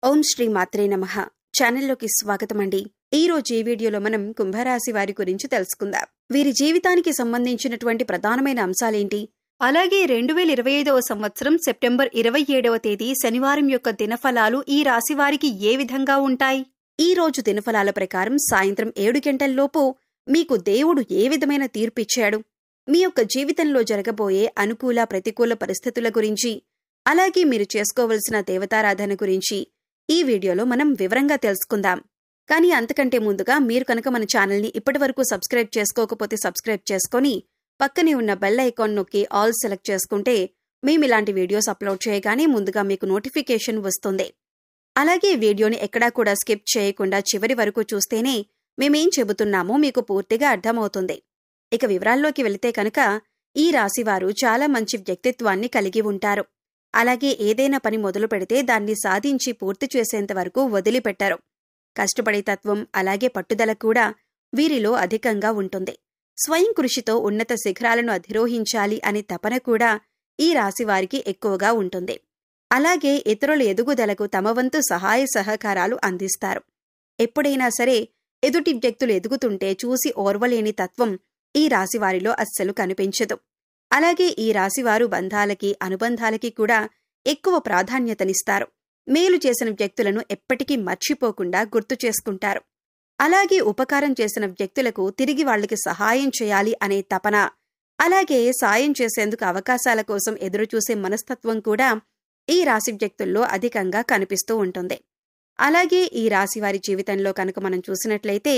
ఓం శ్రీ మాత్రే నమః. ఛానల్లోకి స్వాగతమండి. ఈ రోజు ఈ వీడియోలో మనం కుంభరాశి వారి గురించి తెలుసుకుందాం. వీరి జీవితానికి సంబంధించినటువంటి ప్రధానమైన అంశాలేంటి, అలాగే 2025వ సంవత్సరం సెప్టెంబర్ 27వ తేదీ శనివారం యొక్క దినఫలాలు ఈ రాశి వారికి ఏ విధంగా ఉంటాయి. ఈ రోజు దినఫలాల ప్రకారం సాయంత్రం 7 గంటల్లోపు మీకు దేవుడు ఏ విధమైన తీర్పిచ్చాడు, మీ యొక్క జీవితంలో జరగబోయే అనుకూల ప్రతికూల పరిస్థితుల గురించి, అలాగే మీరు చేసుకోవలసిన దేవతారాధన గురించి ఈ వీడియోలో మనం వివరంగా తెలుసుకుందాం. కానీ అంతకంటే ముందుగా మీరు కనుక మన ఛానల్ని ఇప్పటివరకు సబ్స్క్రైబ్ చేసుకోకపోతే సబ్స్క్రైబ్ చేసుకొని పక్కనే ఉన్న బెల్ ఐకాన్ నొక్కి ఆల్ సెలెక్ట్ చేసుకుంటే మేము ఇలాంటి వీడియోస్ అప్లోడ్ చేయగానే ముందుగా మీకు నోటిఫికేషన్ వస్తుంది. అలాగే వీడియోని ఎక్కడా కూడా స్కిప్ చేయకుండా చివరి వరకు చూస్తేనే మేమేం చెబుతున్నామో మీకు పూర్తిగా అర్థమవుతుంది. ఇక వివరాల్లోకి వెళితే కనుక ఈ రాశివారు చాలా మంచి వ్యక్తిత్వాన్ని కలిగి ఉంటారు. అలాగే ఏదైనా పని మొదలు పెడితే దాన్ని సాధించి పూర్తి చేసేంత వరకు వదిలిపెట్టరు. కష్టపడే తత్వం అలాగే పట్టుదల కూడా వీరిలో అధికంగా ఉంటుంది. స్వయం కృషితో ఉన్నత శిఖరాలను అధిరోహించాలి అనే తపన కూడా ఈ రాశివారికి ఎక్కువగా ఉంటుంది. అలాగే ఇతరుల ఎదుగుదలకు తమ వంతు సహాయ సహకారాలు అందిస్తారు. ఎప్పుడైనా సరే ఎదుటి వ్యక్తులు ఎదుగుతుంటే చూసి ఓర్వలేని తత్వం ఈ రాశివారిలో అస్సలు కనిపించదు. అలాగే ఈ రాశివారు బంధాలకి అనుబంధాలకి కూడా ఎక్కువ ప్రాధాన్యతనిస్తారు. మేలు చేసిన వ్యక్తులను ఎప్పటికీ మర్చిపోకుండా గుర్తు చేసుకుంటారు. అలాగే ఉపకారం చేసిన వ్యక్తులకు తిరిగి వాళ్ళకి సహాయం చేయాలి అనే తపన, అలాగే సాయం చేసేందుకు అవకాశాల కోసం ఎదురుచూసే మనస్తత్వం కూడా ఈ రాశి వ్యక్తుల్లో అధికంగా కనిపిస్తూ ఉంటుంది. అలాగే ఈ రాశివారి జీవితంలో కనుక మనం చూసినట్లయితే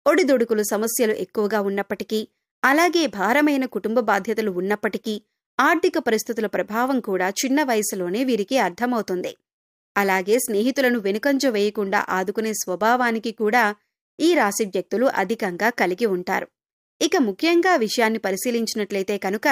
ఒడిదుడుకులు సమస్యలు ఎక్కువగా ఉన్నప్పటికీ, అలాగే భారమైన కుటుంబ బాధ్యతలు ఉన్నప్పటికీ ఆర్థిక పరిస్థితుల ప్రభావం కూడా చిన్న వయసులోనే వీరికి అర్థమవుతుంది. అలాగే స్నేహితులను వెనుకంజ వేయకుండా ఆదుకునే స్వభావానికి కూడా ఈ రాశి వ్యక్తులు అధికంగా కలిగి ఉంటారు. ఇక ముఖ్యంగా విషయాన్ని పరిశీలించినట్లయితే కనుక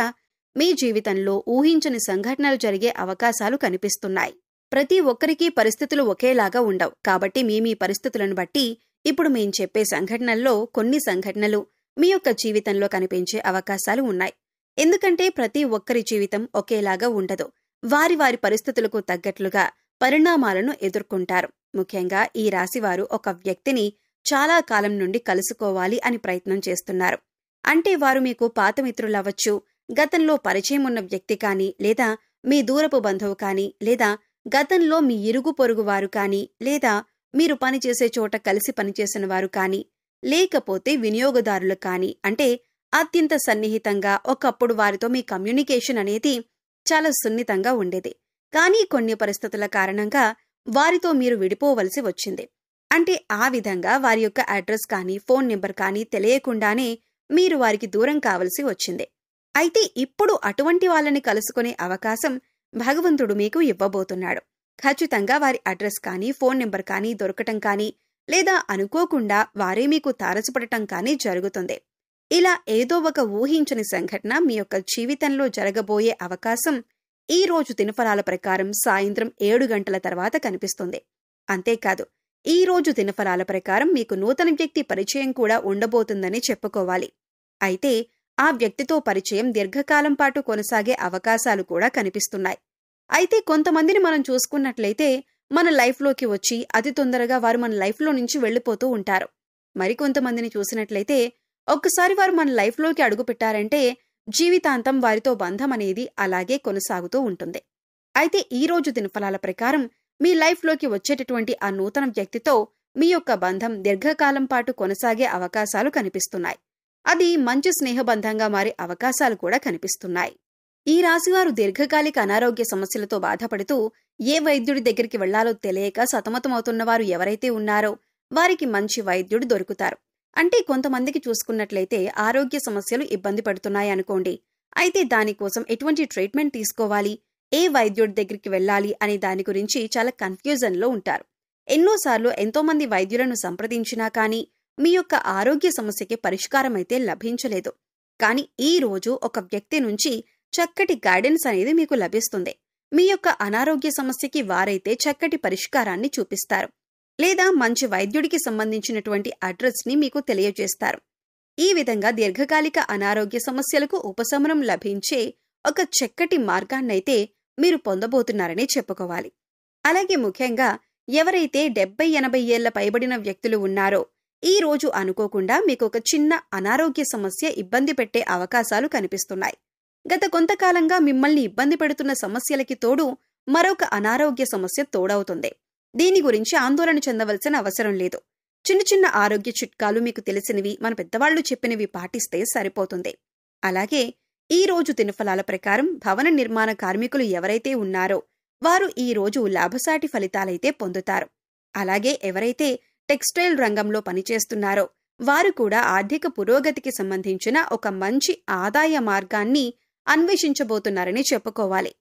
మీ జీవితంలో ఊహించని సంఘటనలు జరిగే అవకాశాలు కనిపిస్తున్నాయి. ప్రతి ఒక్కరికీ పరిస్థితులు ఒకేలాగా ఉండవు. కాబట్టి మీ పరిస్థితులను బట్టి ఇప్పుడు మేం చెప్పే సంఘటనల్లో కొన్ని సంఘటనలు మీ యొక్క జీవితంలో కనిపించే అవకాశాలు ఉన్నాయి. ఎందుకంటే ప్రతి ఒక్కరి జీవితం ఒకేలాగా ఉండదు. వారి వారి పరిస్థితులకు తగ్గట్లుగా పరిణామాలను ఎదుర్కొంటారు. ముఖ్యంగా ఈ రాశివారు ఒక వ్యక్తిని చాలా కాలం నుండి కలుసుకోవాలి అని ప్రయత్నం చేస్తున్నారు. అంటే వారు మీకు పాత మిత్రులవ్వచ్చు, గతంలో పరిచయం ఉన్న వ్యక్తి కానీ, లేదా మీ దూరపు బంధువు కానీ, లేదా గతంలో మీ ఇరుగు పొరుగు వారు కానీ, లేదా మీరు పనిచేసే చోట కలిసి పనిచేసిన వారు కానీ, లేకపోతే వినియోగదారులు కానీ, అంటే అత్యంత సన్నిహితంగా ఒకప్పుడు వారితో మీ కమ్యూనికేషన్ అనేది చాలా సున్నితంగా ఉండేది. కానీ కొన్ని పరిస్థితుల కారణంగా వారితో మీరు విడిపోవలసి వచ్చింది. అంటే ఆ విధంగా వారి యొక్క అడ్రస్ కానీ ఫోన్ నెంబర్ కానీ తెలియకుండానే మీరు వారికి దూరం కావలసి వచ్చింది. అయితే ఇప్పుడు అటువంటి వాళ్ళని కలుసుకునే అవకాశం భగవంతుడు మీకు ఇవ్వబోతున్నాడు. ఖచ్చితంగా వారి అడ్రస్ కానీ ఫోన్ నెంబర్ కానీ దొరకటం కానీ, లేదా అనుకోకుండా వారే మీకు తారసపడటం కానీ జరుగుతుంది. ఇలా ఏదో ఒక ఊహించని సంఘటన మీ యొక్క జీవితంలో జరగబోయే అవకాశం ఈ రోజు దినఫలాల ప్రకారం సాయంత్రం 7 గంటల తర్వాత కనిపిస్తుంది. అంతేకాదు ఈ రోజు దినఫలాల ప్రకారం మీకు నూతన వ్యక్తి పరిచయం కూడా ఉండబోతుందని చెప్పుకోవాలి. అయితే ఆ వ్యక్తితో పరిచయం దీర్ఘకాలం పాటు కొనసాగే అవకాశాలు కూడా కనిపిస్తున్నాయి. అయితే కొంతమందిని మనం చూసుకున్నట్లయితే మన లైఫ్లోకి వచ్చి అతి తొందరగా వారు మన లైఫ్లో నుంచి వెళ్లిపోతూ ఉంటారు. మరికొంతమందిని చూసినట్లయితే ఒక్కసారి వారు మన లైఫ్లోకి అడుగుపెట్టారంటే జీవితాంతం వారితో బంధం అనేది అలాగే కొనసాగుతూ ఉంటుంది. అయితే ఈ రోజు దినఫలాల ప్రకారం మీ లైఫ్లోకి వచ్చేటటువంటి ఆ నూతన వ్యక్తితో మీ యొక్క బంధం దీర్ఘకాలం పాటు కొనసాగే అవకాశాలు కనిపిస్తున్నాయి. అది మంచి స్నేహబంధంగా మారే అవకాశాలు కూడా కనిపిస్తున్నాయి. ఈ రాశివారు దీర్ఘకాలిక అనారోగ్య సమస్యలతో బాధపడుతూ ఏ వైద్యుడి దగ్గరికి వెళ్లాలో తెలియక సతమతమవుతున్న వారు ఎవరైతే ఉన్నారో వారికి మంచి వైద్యుడు దొరుకుతారు. అంటే కొంతమందికి చూసుకున్నట్లయితే ఆరోగ్య సమస్యలు ఇబ్బంది పడుతున్నాయి అనుకోండి. అయితే దానికోసం ఎటువంటి ట్రీట్మెంట్ తీసుకోవాలి, ఏ వైద్యుడి దగ్గరికి వెళ్ళాలి అనే దాని గురించి చాలా కన్ఫ్యూజన్లో ఉంటారు. ఎన్నోసార్లు ఎంతోమంది వైద్యులను సంప్రదించినా కానీ మీ యొక్క ఆరోగ్య సమస్యకి పరిష్కారం అయితే లభించలేదు. కానీ ఈ రోజు ఒక వ్యక్తి నుంచి చక్కటి గైడెన్స్ అనేది మీకు లభిస్తుంది. మీ యొక్క అనారోగ్య సమస్యకి వారైతే చక్కటి పరిష్కారాన్ని చూపిస్తారు, లేదా మంచి వైద్యుడికి సంబంధించినటువంటి అడ్రస్ ని మీకు తెలియజేస్తారు. ఈ విధంగా దీర్ఘకాలిక అనారోగ్య సమస్యలకు ఉపశమనం లభించే ఒక చక్కటి మార్గాన్నైతే మీరు పొందబోతున్నారని చెప్పుకోవాలి. అలాగే ముఖ్యంగా ఎవరైతే 70-80 ఏళ్ల పైబడిన వ్యక్తులు ఉన్నారో ఈ రోజు అనుకోకుండా మీకు ఒక చిన్న అనారోగ్య సమస్య ఇబ్బంది పెట్టే అవకాశాలు కనిపిస్తున్నాయి. గత కొంతకాలంగా మిమ్మల్ని ఇబ్బంది పెడుతున్న సమస్యలకి తోడు మరొక అనారోగ్య సమస్య తోడవుతుంది. దీని గురించి ఆందోళన చెందవలసిన అవసరం లేదు. చిన్న చిన్న ఆరోగ్య చిట్కాలు మీకు తెలిసినవి, మన పెద్దవాళ్లు చెప్పినవి పాటిస్తే సరిపోతుంది. అలాగే ఈ రోజు దినఫలాల ప్రకారం భవన నిర్మాణ కార్మికులు ఎవరైతే ఉన్నారో వారు ఈ రోజు లాభసాటి ఫలితాలైతే పొందుతారు. అలాగే ఎవరైతే టెక్స్టైల్ రంగంలో పనిచేస్తున్నారో వారు కూడా ఆర్థిక పురోగతికి సంబంధించిన ఒక మంచి ఆదాయ మార్గాన్ని అన్వేషించబోతున్నారని చెప్పుకోవాలి.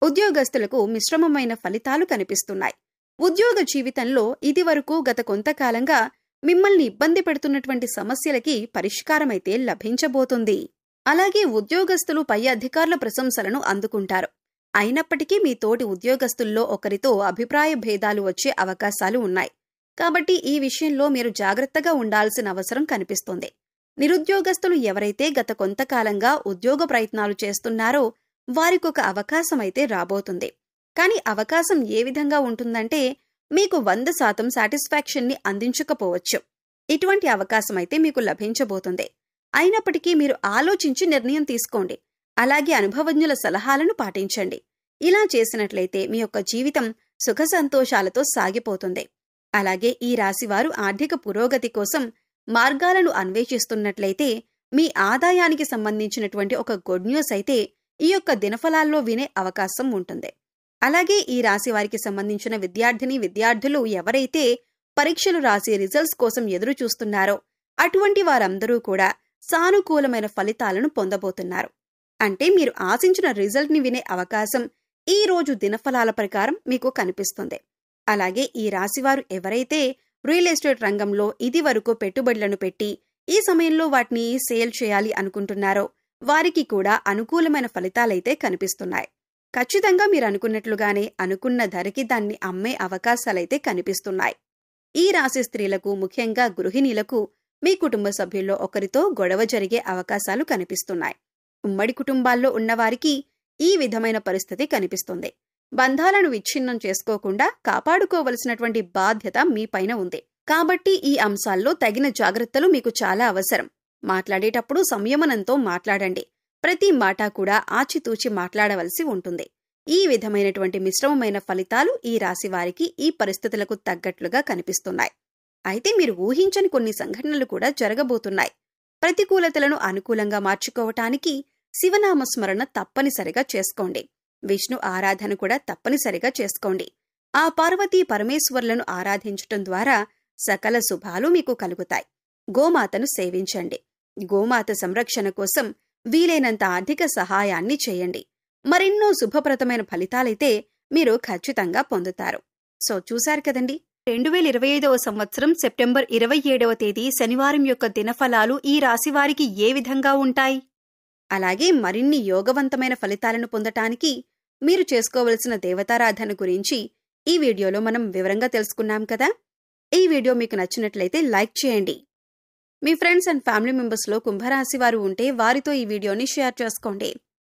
ఉద్యోగస్తులకు మిశ్రమమైన ఫలితాలు కనిపిస్తున్నాయి. ఉద్యోగ జీవితంలో ఇదివరకు గత కొంతకాలంగా మిమ్మల్ని ఇబ్బంది పెడుతున్నటువంటి సమస్యలకి పరిష్కారమైతే లభించబోతుంది. అలాగే ఉద్యోగస్తులు పై అధికారుల ప్రశంసలను అందుకుంటారు. అయినప్పటికీ మీ తోటి ఉద్యోగస్తుల్లో ఒకరితో అభిప్రాయ భేదాలు వచ్చే అవకాశాలు ఉన్నాయి. కాబట్టి ఈ విషయంలో మీరు జాగ్రత్తగా ఉండాల్సిన అవసరం కనిపిస్తుంది. నిరుద్యోగస్తులు ఎవరైతే గత కొంతకాలంగా ఉద్యోగ ప్రయత్నాలు చేస్తున్నారో వారికొక అవకాశమైతే రాబోతుంది. కానీ అవకాశం ఏ విధంగా ఉంటుందంటే మీకు 100% సాటిస్ఫాక్షన్ని అందించకపోవచ్చు. ఇటువంటి అవకాశమైతే మీకు లభించబోతుంది. అయినప్పటికీ మీరు ఆలోచించి నిర్ణయం తీసుకోండి. అలాగే అనుభవజ్ఞుల సలహాలను పాటించండి. ఇలా చేసినట్లయితే మీ యొక్క జీవితం సుఖ సంతోషాలతో సాగిపోతుంది. అలాగే ఈ రాశివారు ఆర్థిక పురోగతి కోసం మార్గాలను అన్వేషిస్తున్నట్లయితే మీ ఆదాయానికి సంబంధించినటువంటి ఒక గుడ్ న్యూస్ అయితే ఈ యొక్క దినఫలాల్లో వినే అవకాశం ఉంటుంది. అలాగే ఈ రాశి వారికి సంబంధించిన విద్యార్థులు ఎవరైతే పరీక్షలు రాసి రిజల్ట్స్ కోసం ఎదురు చూస్తున్నారో అటువంటి వారందరూ కూడా సానుకూలమైన ఫలితాలను పొందబోతున్నారు. అంటే మీరు ఆశించిన రిజల్ట్ ని వినే అవకాశం ఈ రోజు దినఫలాల ప్రకారం మీకు కనిపిస్తుంది. అలాగే ఈ రాశివారు ఎవరైతే రియల్ ఎస్టేట్ రంగంలో ఇది వరకు పెట్టుబడులను పెట్టి ఈ సమయంలో వాటిని సేల్ చేయాలి అనుకుంటున్నారో వారికి కూడా అనుకూలమైన ఫలితాలైతే కనిపిస్తున్నాయి. ఖచ్చితంగా మీరు అనుకున్నట్లుగానే అనుకున్న ధరకి దాన్ని అమ్మే అవకాశాలైతే కనిపిస్తున్నాయి. ఈ రాశి స్త్రీలకు, ముఖ్యంగా గృహిణీలకు మీ కుటుంబ సభ్యుల్లో ఒకరితో గొడవ జరిగే అవకాశాలు కనిపిస్తున్నాయి. ఉమ్మడి కుటుంబాల్లో ఉన్నవారికి ఈ విధమైన పరిస్థితి కనిపిస్తుంది. బంధాలను విచ్ఛిన్నం చేసుకోకుండా కాపాడుకోవలసినటువంటి బాధ్యత మీపైన ఉంది. కాబట్టి ఈ అంశాల్లో తగిన జాగ్రత్తలు మీకు చాలా అవసరం. మాట్లాడేటప్పుడు సంయమనంతో మాట్లాడండి. ప్రతి మాట కూడా ఆచితూచి మాట్లాడవలసి ఉంటుంది. ఈ విధమైనటువంటి మిశ్రమమైన ఫలితాలు ఈ రాశి వారికి ఈ పరిస్థితులకు తగ్గట్లుగా కనిపిస్తున్నాయి. అయితే మీరు ఊహించని కొన్ని సంఘటనలు కూడా జరగబోతున్నాయి. ప్రతికూలతలను అనుకూలంగా మార్చుకోవటానికి శివనామస్మరణ తప్పనిసరిగా చేసుకోండి. విష్ణు ఆరాధన కూడా తప్పనిసరిగా చేసుకోండి. ఆ పార్వతీ పరమేశ్వర్లను ఆరాధించటం ద్వారా సకల శుభాలు మీకు కలుగుతాయి. గోమాతను సేవించండి. గోమాత సంరక్షణ కోసం వీలైనంత ఆర్థిక సహాయాన్ని చేయండి. మరెన్నో శుభప్రదమైన ఫలితాలైతే మీరు ఖచ్చితంగా పొందుతారు. సో చూశారు కదండి, 2025వ సంవత్సరం సెప్టెంబర్ 27వ తేదీ శనివారం యొక్క దినఫలాలు ఈ రాశివారికి ఏ విధంగా ఉంటాయి? అలాగే మరిన్ని యోగవంతమైన ఫలితాలను పొందటానికి మీరు చేసుకోవలసిన దేవతారాధన గురించి ఈ వీడియోలో మనం వివరంగా తెలుసుకున్నాం కదా. ఈ వీడియో మీకు నచ్చినట్లయితే లైక్ చేయండి. మీ ఫ్రెండ్స్ అండ్ ఫ్యామిలీ మెంబర్స్లో కుంభరాశి వారు ఉంటే వారితో ఈ వీడియోని షేర్ చేసుకోండి.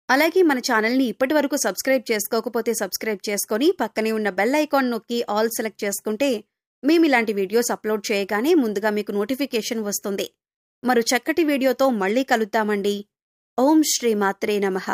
అలాగే మన ఛానల్ని ఇప్పటి వరకు సబ్స్క్రైబ్ చేసుకోకపోతే సబ్స్క్రైబ్ చేసుకొని పక్కనే ఉన్న బెల్ ఐకాన్ నొక్కి ఆల్ సెలెక్ట్ చేసుకుంటే మేము ఇలాంటి వీడియోస్ అప్లోడ్ చేయగానే ముందుగా మీకు నోటిఫికేషన్ వస్తుంది. మరో చక్కటి వీడియోతో మళ్ళీ కలుద్దామండి. ఓం శ్రీ మాత్రే నమః.